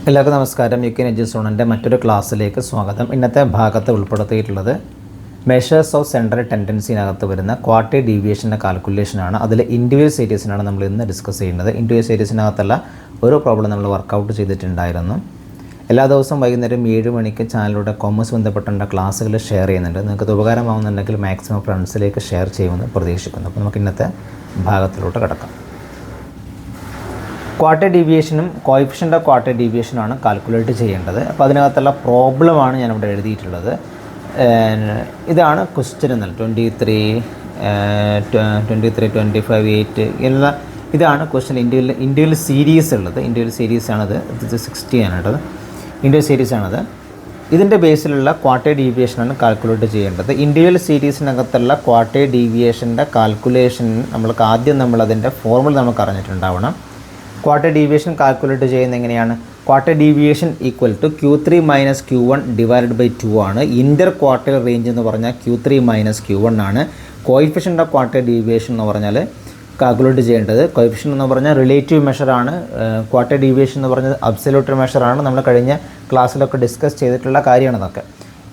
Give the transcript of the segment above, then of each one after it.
എല്ലാവർക്കും നമസ്കാരം. U K എഡ്യൂസോണിൻ്റെ മറ്റൊരു ക്ലാസ്സിലേക്ക് സ്വാഗതം. ഇന്നത്തെ ഭാഗത്ത് ഉൾപ്പെടുത്തിയിട്ടുള്ളത് മെഷേഴ്സ് ഓഫ് സെൻട്രൽ ടെൻഡൻസിനകത്ത് വരുന്ന ക്വാർട്ടർ ഡീവിയേഷൻ്റെ കാൽക്കുലേഷനാണ്. അതിൽ ഇൻഡിവിജ്വൽ സീരീസിനാണ് നമ്മൾ ഇന്ന് ഡിസ്കസ് ചെയ്യുന്നത്. ഇൻഡിവിജ്വൽ സീരീസിനകത്തുള്ള ഓരോ പ്രോബ്ലം നമ്മൾ വർക്കൗട്ട് ചെയ്തിട്ടുണ്ടായിരുന്നു. എല്ലാ ദിവസവും വൈകുന്നേരം 7 മണിക്ക് ചാനലിലൂടെ കോമേഴ്സ് ബന്ധപ്പെട്ട ക്ലാസ്സുകൾ ഷെയർ ചെയ്യുന്നുണ്ട്. നിങ്ങൾക്ക് ഇത് ഉപകാരമാവുന്നുണ്ടെങ്കിൽ മാക്സിമം ഫ്രണ്ട്സിലേക്ക് ഷെയർ ചെയ്യുമെന്ന് പ്രതീക്ഷിക്കുന്നു. അപ്പോൾ നമുക്ക് ഇന്നത്തെ ഭാഗത്തിലോട്ട് കിടക്കാം. ക്വാർട്ടർ ഡീവിയേഷനും കോയിഫിഷ്യൻ്റ് ഓഫ് ക്വാർട്ടർ ഡീവിയേഷനാണ് കാൽക്കുലേറ്റ് ചെയ്യേണ്ടത്. അപ്പോൾ അതിനകത്തുള്ള പ്രോബ്ലമാണ് ഞാനിവിടെ എഴുതിയിട്ടുള്ളത്. ഇതാണ് ക്വസ്റ്റ്യൻ എന്നാൽ 23, 25, 8 എല്ലാം ഇതാണ് ക്വസ്റ്റ്യൻ. ഇൻഡിവിജ്വൽ സീരീസ് ഉള്ളത്. ഇൻഡിവിജ്വൽ സീരീസാണത്. ഇത് 60 ആണ് കേട്ടത്. ഇൻഡിവിജ്വൽ സീരീസാണത്. ഇതിൻ്റെ ബേസിലുള്ള ക്വാർട്ടർ ഡീവിയേഷനാണ് കാൽക്കുലേറ്റ് ചെയ്യേണ്ടത്. ഇൻഡിവിജ്വൽ സീരീസിനകത്തുള്ള ക്വാർട്ടർ ഡീവിയേഷൻ്റെ കാൽക്കുലേഷൻ ആദ്യം നമ്മളതിൻ്റെ ഫോർമുല നമുക്ക് അറിഞ്ഞിട്ടുണ്ടാവണം. ക്വാർട്ടർ ഡീവിയേഷൻ കാൽക്കുലേറ്റ് ചെയ്യുന്നത് എങ്ങനെയാണ്? Quarter deviation equal to Q3 - Q1 divided by 2 ആണ്. ഇൻ്റർ ക്വാർട്ടർ റേഞ്ച് എന്ന് പറഞ്ഞാൽ Q3 - Q1 ആണ്. കോയിഫിഷ്യൻ്റ് ഓഫ് ക്വാർട്ടർ ഡീവിയേഷൻ എന്ന് പറഞ്ഞാൽ കാൽക്കുലേറ്റ് ചെയ്യേണ്ടത്. കോയിഫിഷ്യൻ്റ് എന്ന് പറഞ്ഞാൽ റിലേറ്റീവ് മെഷറാണ്. ക്വാർട്ടർ ഡീവിയേഷൻ എന്ന് പറഞ്ഞത് അബ്സല്യൂട്ട് മെഷറാണ്. നമ്മൾ കഴിഞ്ഞ ക്ലാസ്സിലൊക്കെ ഡിസ്കസ് ചെയ്തിട്ടുള്ള കാര്യമാണ് ഇതൊക്കെ.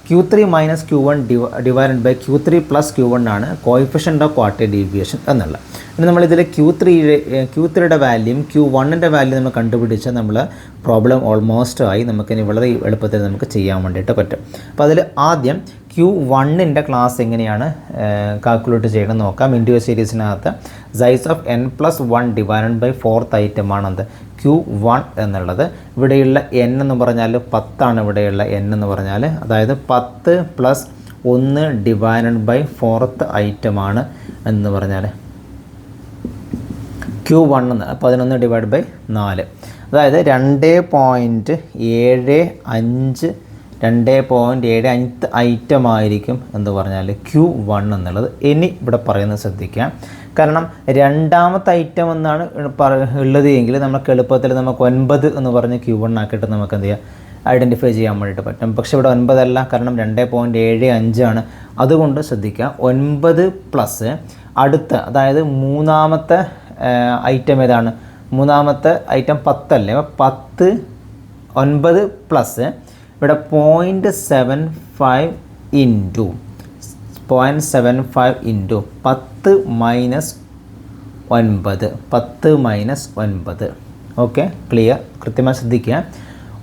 Q3 - Q1 divided by Q3 + Q1 ആണ് കോയിഫിഷ്യൻ്റ് ഓഫ് ക്വാർട്ടർ ഡീവിയേഷൻ എന്നുള്ളത്. ഇനി നമ്മളിതിൽ Q3യുടെ വാല്യൂം Q1ൻ്റെ വാല്യൂ നമ്മൾ കണ്ടുപിടിച്ചാൽ നമ്മൾ പ്രോബ്ലം ഓൾമോസ്റ്റ് ആയി. നമുക്കിനി വളരെ എളുപ്പത്തിൽ നമുക്ക് ചെയ്യാൻ വേണ്ടിയിട്ട് പറ്റും. അപ്പോൾ അതിൽ ആദ്യം Q1ൻ്റെ ക്ലാസ് എങ്ങനെയാണ് കാൽക്കുലേറ്റ് ചെയ്യണമെന്ന് നോക്കാം. ഇൻഡിവിജ്വൽ സീരീസിനകത്ത് size of n+1 divided by 4th ഐറ്റമാണെന്ത് Q1 എന്നുള്ളത്. ഇവിടെയുള്ള n എന്ന് പറഞ്ഞാൽ 10 ആണ്. ഇവിടെയുള്ള n എന്ന് പറഞ്ഞാൽ അതായത് 10 + 1 ഡിവൈഡഡ് ബൈ 4th ഐറ്റമാണ് എന്ന് പറഞ്ഞാൽ Q1 എന്ന് 11 ഡിവൈഡ് ബൈ 4 അതായത് 2.75 ഐറ്റമായിരിക്കും എന്ന് പറഞ്ഞാൽ Q1 എന്നുള്ളത്. ഇനി ഇവിടെ പറയുന്നത് ശ്രദ്ധിക്കാം. കാരണം രണ്ടാമത്തെ ഐറ്റം എന്നാണ് ഉള്ളത് എങ്കിൽ നമുക്ക് എളുപ്പത്തിൽ നമുക്ക് 9 എന്ന് പറഞ്ഞ് Q1 ആക്കിയിട്ട് നമുക്ക് എന്ത് ചെയ്യാം, ഐഡൻറ്റിഫൈ ചെയ്യാൻ വേണ്ടിയിട്ട് പറ്റും. പക്ഷേ ഇവിടെ 9 അല്ല, കാരണം 2.75 ആണ്. അതുകൊണ്ട് ശ്രദ്ധിക്കുക, 9 പ്ലസ് അടുത്ത അതായത് മൂന്നാമത്തെ ഐറ്റം ഏതാണ്? മൂന്നാമത്തെ ഐറ്റം 10 അല്ലേ? അപ്പോൾ 9 പ്ലസ് ഇവിടെ 0.75 into 0.75 into 10 minus 9. Okay, clear? കൃത്യമായി ശ്രദ്ധിക്കുക.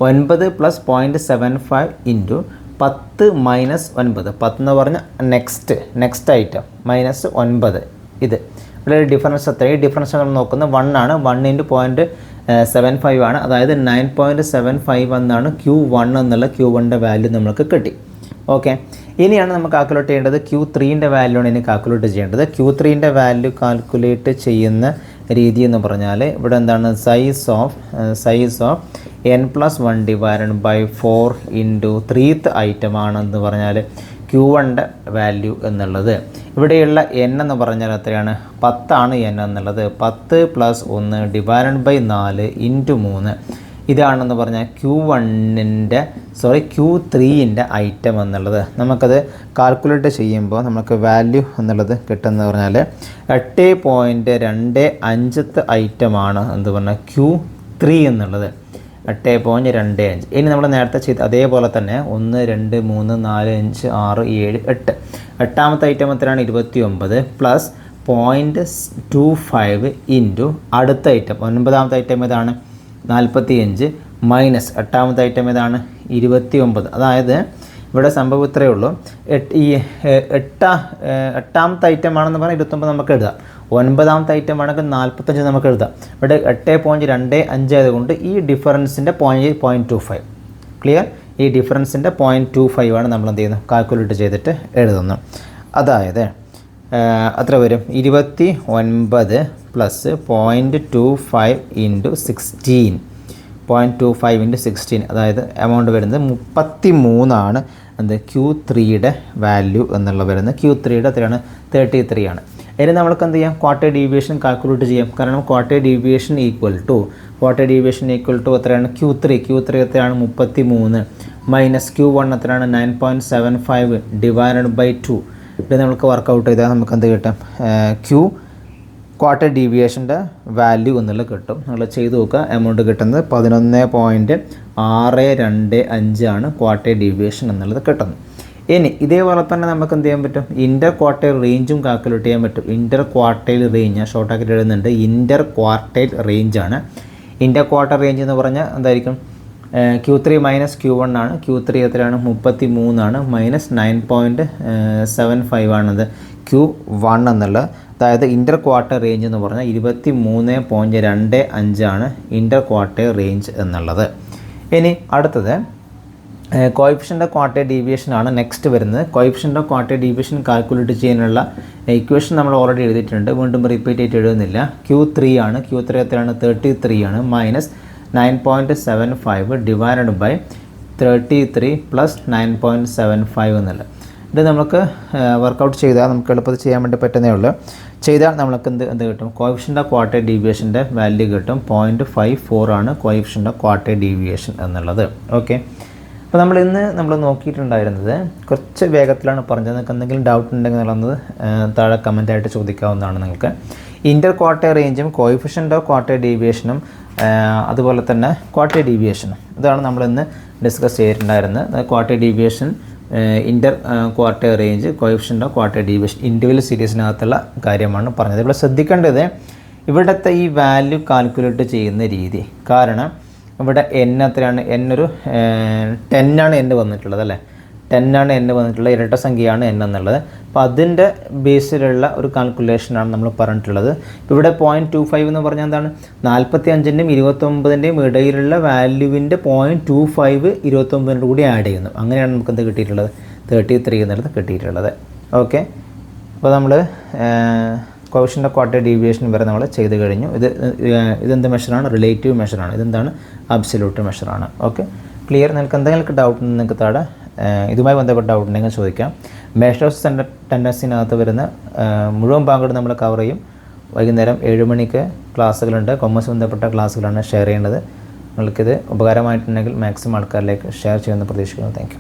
9 പ്ലസ് 0.75 ഇൻറ്റു 10 മൈനസ് 9. 10 എന്ന് പറഞ്ഞാൽ നെക്സ്റ്റ് ഐറ്റം മൈനസ് 9. ഇത് ഇവിടെ ഡിഫറൻസ് എത്ര? ഈ ഡിഫറൻസ് നമ്മൾ നോക്കുന്നത് 1 ആണ്. 1 ഇൻറ്റു 0.75 ആണ്. അതായത് 9.75 എന്നാണ് Q1 എന്നുള്ള Q1ൻ്റെ വാല്യൂ നമുക്ക് കിട്ടി. ഓക്കെ, ഇനിയാണ് നമുക്ക് കാൽക്കുലേറ്റ് ചെയ്യേണ്ടത് Q3ൻ്റെ വാല്യൂ ആണ് ഇനി കാൽക്കുലേറ്റ് ചെയ്യേണ്ടത്. Q3ൻ്റെ വാല്യൂ കാൽക്കുലേറ്റ് ചെയ്യുന്ന രീതി എന്ന് പറഞ്ഞാൽ ഇവിടെ എന്താണ്? Size of n+1 divided by 4 into 3th ഐറ്റമാണെന്ന് പറഞ്ഞാൽ Q1ൻ്റെ വാല്യൂ എന്നുള്ളത്. ഇവിടെയുള്ള n എന്ന് പറഞ്ഞാൽ എത്രയാണ്? 10 ആണ് n എന്നുള്ളത്. 10 + 1 ഡിവൈഡഡ് ബൈ 4 ഇൻറ്റു 3 ഇതാണെന്ന് പറഞ്ഞാൽ Q3ൻ്റെ ഐറ്റം എന്നുള്ളത്. നമുക്കത് കാൽക്കുലേറ്റ് ചെയ്യുമ്പോൾ നമുക്ക് വാല്യൂ എന്നുള്ളത് കിട്ടുന്നത് പറഞ്ഞാൽ 8.25th ഐറ്റമാണ് എന്ന് പറഞ്ഞാൽ Q3 എന്നുള്ളത്. 8.25. ഇനി നമ്മൾ നേരത്തെ ചെയ്ത് അതേപോലെ തന്നെ 1, 2, 3, 4, 5, 6, 7, 8. എട്ടാമത്തെ ഐറ്റം എത്രയാണ്? 29 പ്ലസ് 0.25 ഇൻറ്റു അടുത്ത ഐറ്റം 9ാമത്തെ ഐറ്റം ഏതാണ്? 45 മൈനസ് 8ാമത്തെ ഐറ്റം ഏതാണ്? 29. അതായത് ഇവിടെ സംഭവം ഇത്രയേ ഉള്ളൂ. എട്ടാമത്തെ ഐറ്റം ആണെന്ന് പറഞ്ഞാൽ 29 നമുക്ക് എഴുതാം. 9ാമത്തെ ഐറ്റം ആണെങ്കിൽ 45 നമുക്ക് എഴുതാം. ഇവിടെ 8.25 ആയതുകൊണ്ട് ഈ ഡിഫറൻസിൻ്റെ 0.25. ക്ലിയർ? ഈ ഡിഫറൻസിൻ്റെ 0.25 ആണ് നമ്മൾ എന്ത് ചെയ്യുന്നത്? കാൽക്കുലേറ്റ് ചെയ്തിട്ട് എഴുതുന്നു. അതായത് അത്ര വരും 29 പ്ലസ് 0.25 ഇൻറ്റു 16. 0.25 ഇൻറ്റു 16 അതായത് എമൗണ്ട് വരുന്നത് 33 ആണ്. എന്ത്? Q3യുടെ വാല്യൂ എന്നുള്ള വരുന്നത്. Q3യുടെ എത്രയാണ്? 33 ആണ്. ഇനി നമ്മൾക്ക് എന്ത് ചെയ്യാം? ക്വാർട്ടർ ഡീവിയേഷൻ കാൽക്കുലേറ്റ് ചെയ്യാം. കാരണം ക്വാർട്ടർ ഡീവിയേഷൻ ഈക്വൽ ടു എത്രയാണ്? Q3 എത്രയാണ്? 33 മൈനസ് Q1 എത്രയാണ്? 9.75 ഡിവൈഡഡ് ബൈ 2. ഇത് നമുക്ക് വർക്കൗട്ട് ചെയ്താൽ നമുക്ക് എന്ത് കിട്ടും? ക്വാർട്ടർ ഡീവിയേഷൻ്റെ വാല്യൂ എന്നുള്ളത് കിട്ടും. നിങ്ങൾ ചെയ്ത് നോക്കുക. എമൗണ്ട് കിട്ടുന്നത് 11.625 ആണ് ക്വാർട്ടർ ഡീവിയേഷൻ എന്നുള്ളത് കിട്ടുന്നത്. ഇനി ഇതേപോലെ തന്നെ നമുക്ക് എന്ത് ചെയ്യാൻ പറ്റും, ഇൻ്റർ ക്വാർട്ടൈൽ റേഞ്ചും കാൽക്കുലേറ്റ് ചെയ്യാൻ പറ്റും. ഇൻ്റർ ക്വാർട്ടൈൽ റേഞ്ച് ഞാൻ ഷോർട്ടാക്കിയിട്ട് എഴുതുന്നുണ്ട്. ഇൻ്റർ ക്വാർട്ടൈൽ റേഞ്ചാണ്. ഇൻ്റർ ക്വാർട്ടർ റേഞ്ച് എന്ന് പറഞ്ഞാൽ എന്തായിരിക്കും, Q3 മൈനസ് Q1 ആണ്. Q3 എത്രയാണ്, 33 ആണ്. മൈനസ് 9.75 ആണത് Q1 എന്നുള്ളത്. അതായത് ഇൻ്റർ ക്വാർട്ടർ റേഞ്ച് എന്ന് പറഞ്ഞാൽ 23.25 ആണ് ഇൻ്റർ ക്വാർട്ടർ റേഞ്ച് എന്നുള്ളത്. ഇനി അടുത്തത് കോയിഫിഷ്യൻ്റ് ക്വാർട്ടർ ഡീവിയേഷൻ ആണ് നെക്സ്റ്റ് വരുന്നത്. കോയിഫിഷ്യൻ്റ് ക്വാർട്ടർ ഡീവിയേഷൻ കാൽക്കുലേറ്റ് ചെയ്യാനുള്ള ഇക്വേഷൻ നമ്മൾ ഓൾറെഡി എഴുതിയിട്ടുണ്ട്, വീണ്ടും റിപ്പീറ്റ് ചെയ്തിട്ട് എഴുതുന്നില്ല. Q3 ആണ്. Q3 എത്രയാണ്, 33 ആണ്. മൈനസ് 9.75 ഡിവൈഡഡ് ബൈ 33 പ്ലസ് 9.75 എന്നുള്ളത്. ഇത് നമുക്ക് വർക്കൗട്ട് ചെയ്താൽ നമുക്ക് എളുപ്പത്തിൽ ചെയ്യാൻ വേണ്ടി പറ്റുന്നേ ഉള്ളൂ. ചെയ്താൽ നമുക്ക് എന്ത് കിട്ടും, കോയിഫിഷ്യൻ്റ് ക്വാർട്ടർ ഡീവിയേഷൻ്റെ വാല്യൂ കിട്ടും. 0.54 ആണ് കോയിഫിഷ്യൻ്റ് ക്വാർട്ടർ ഡീവിയേഷൻ എന്നുള്ളത്. ഓക്കെ, അപ്പോൾ നമ്മൾ നോക്കിയിട്ടുണ്ടായിരുന്നത് കുറച്ച് വേഗത്തിലാണ് പറഞ്ഞത്. നിങ്ങൾക്ക് എന്തെങ്കിലും ഡൗട്ട് ഉണ്ടെങ്കിൽ എന്നുള്ളത് താഴെ കമൻറ്റായിട്ട് ചോദിക്കാവുന്നതാണ് നിങ്ങൾക്ക്. ഇൻ്റർ ക്വാർട്ടർ റേഞ്ചും കോയിഫിഷ്യൻ്റ് ക്വാർട്ടർ ഡീവിയേഷനും അതുപോലെ തന്നെ ക്വാർട്ടർ ഡീവിയേഷനും ഇതാണ് നമ്മളിന്ന് ഡിസ്കസ് ചെയ്തിട്ടുണ്ടായിരുന്നത്. Quarter deviation, inter quarter range, coefficient quarter deviation individual സീരീസിനകത്തുള്ള കാര്യമാണ് പറഞ്ഞത്. ഇവിടെ ശ്രദ്ധിക്കേണ്ടത് ഇവിടുത്തെ ഈ വാല്യൂ കാൽക്കുലേറ്റ് ചെയ്യുന്ന രീതി. കാരണം ഇവിടെ n എത്രയാണ്, n ഒരു 10 ആണ് n വന്നിട്ടുള്ളത് അല്ലേ, 10 ആണ് n വന്നിട്ടുള്ളത്, ഇരട്ട സംഖ്യയാണ് n എന്നുള്ളത്. അപ്പോൾ അതിൻ്റെ ബേസിലുള്ള ഒരു കാൽക്കുലേഷനാണ് നമ്മൾ പറഞ്ഞിട്ടുള്ളത്. ഇവിടെ 0.25 എന്ന് പറഞ്ഞാൽ എന്താണ്, 45ൻ്റെയും 29ൻ്റെയും ഇടയിലുള്ള വാല്യൂവിൻ്റെ 0.25 29 കൂടി ആഡ് ചെയ്യുന്നു. അങ്ങനെയാണ് നമുക്ക് എന്ത് കിട്ടിയിട്ടുള്ളത്, 33 എന്നുള്ളത് കിട്ടിയിട്ടുള്ളത്. ഓക്കെ, അപ്പോൾ നമ്മൾ കോയിഫിഷ്യൻ്റ് ക്വാർട്ടർ ഡീവിയേഷൻ വരെ നമ്മൾ ചെയ്ത് കഴിഞ്ഞു. ഇതെന്ത് മെഷറാണ്, റിലേറ്റീവ് മെഷറാണ്. ഇതെന്താണ്, അബ്സല്യൂട്ട് മെഷറാണ്. Okay, clear. നിങ്ങൾക്ക് എന്തെങ്കിലും ഡൗട്ട് ഉണ്ടെങ്കിൽ നിങ്ങൾക്ക് താഴെ ഇതുമായി ബന്ധപ്പെട്ട ഡൗട്ട് ഉണ്ടെങ്കിൽ ചോദിക്കാം. മെഷേഴ്സ് ടെൻഡൻസിനകത്ത് വരുന്ന മുഴുവൻ ഭാഗങ്ങൾ നമ്മൾ കവർ ചെയ്യും. വൈകുന്നേരം 7 മണിക്ക് ക്ലാസ്സുകളുണ്ട്, കൊമേഴ്സ് ബന്ധപ്പെട്ട ക്ലാസ്സുകളാണ് ഷെയർ ചെയ്യേണ്ടത്. നിങ്ങൾക്കിത് ഉപകാരമായിട്ടുണ്ടെങ്കിൽ മാക്സിമം ആൾക്കാരിലേക്ക് ഷെയർ ചെയ്യുമെന്ന് പ്രതീക്ഷിക്കുന്നു. Thank you.